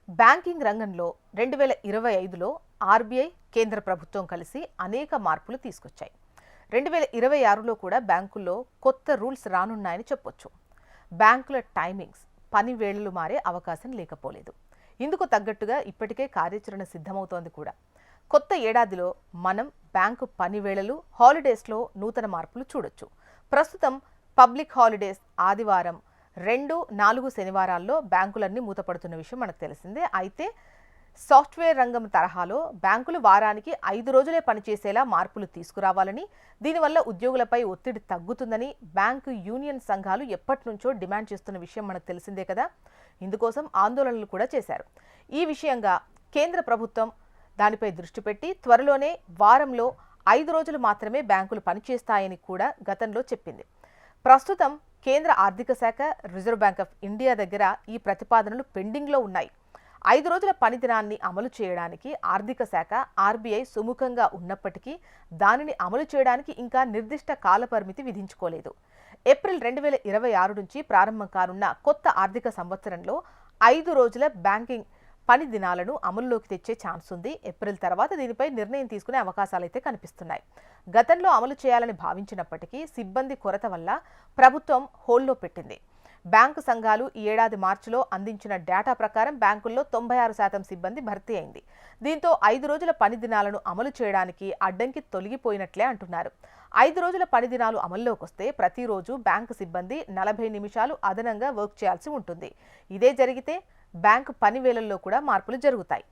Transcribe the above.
Banking రంగంలో 2025లో RBI కేంద్ర ప్రభుత్వం కలిసి అనేక మార్పులు తీసుకొచ్చాయి. 2026లో కూడా బ్యాంకుల్లో కొత్త రూల్స్ రానున్నాయని చెప్పొచ్చు. బ్యాంకుల టైమింగ్స్, పని వేళలు మారే అవకాశం లేకపోలేదు. ఇందుకు తగ్గట్టుగా ఇప్పటికే కార్యాచరణ సిద్ధమవుతోంది కూడా. కొత్త ఏడాదిలో మనం బ్యాంకు పని వేళలు, హాలిడేస్లో నూతన మార్పులు చూడొచ్చు. ప్రస్తుతం పబ్లిక్ హాలిడేస్ ఆదివారం, 2, 4 శనివారాల్లో బ్యాంకులన్నీ మూతపడుతున్న విషయం మనకు తెలిసిందే. అయితే సాఫ్ట్వేర్ రంగం తరహాలో బ్యాంకులు వారానికి 5 రోజులే పనిచేసేలా మార్పులు తీసుకురావాలని, దీనివల్ల ఉద్యోగులపై ఒత్తిడి తగ్గుతుందని బ్యాంకు యూనియన్ సంఘాలు ఎప్పటినుంచో డిమాండ్ చేస్తున్న విషయం మనకు తెలిసిందే కదా. ఇందుకోసం ఆందోళనలు కూడా చేశారు. ఈ విషయంగా కేంద్ర ప్రభుత్వం దానిపై దృష్టి పెట్టి త్వరలోనే వారంలో 5 రోజులు మాత్రమే బ్యాంకులు పనిచేస్తాయని కూడా గతంలో చెప్పింది. ప్రస్తుతం కేంద్ర ఆర్థిక శాఖ, రిజర్వ్ బ్యాంక్ ఆఫ్ ఇండియా దగ్గర ఈ ప్రతిపాదనలు పెండింగ్లో ఉన్నాయి. 5 రోజుల పని దినాన్ని అమలు చేయడానికి ఆర్థిక శాఖ, ఆర్బీఐ సుముఖంగా ఉన్నప్పటికీ దానిని అమలు చేయడానికి ఇంకా నిర్దిష్ట కాలపరిమితి విధించుకోలేదు. ఏప్రిల్ 2026 నుంచి ప్రారంభం కానున్న కొత్త ఆర్థిక సంవత్సరంలో 5 రోజుల బ్యాంకింగ్ పని దినాలను అమలులోకి తెచ్చే ఛాన్స్ ఉంది. ఏప్రిల్ తర్వాత దీనిపై నిర్ణయం తీసుకునే అవకాశాలైతే కనిపిస్తున్నాయి. గతంలో అమలు చేయాలని భావించినప్పటికీ సిబ్బంది కొరత వల్ల ప్రభుత్వం హోల్డ్లో పెట్టింది. బ్యాంకు సంఘాలు ఈ ఏడాది మార్చిలో అందించిన డేటా ప్రకారం బ్యాంకుల్లో 96% సిబ్బంది భర్తీ అయింది. దీంతో 5 రోజుల పని దినాలను అమలు చేయడానికి అడ్డంకి తొలగిపోయినట్లే అంటున్నారు. 5 రోజుల పని దినాలు అమల్లోకి వస్తే ప్రతిరోజు బ్యాంకు సిబ్బంది 40 నిమిషాలు అదనంగా వర్క్ చేయాల్సి ఉంటుంది. ఇదే జరిగితే బ్యాంకు పని వేళల్లో కూడా మార్పులు జరుగుతాయి.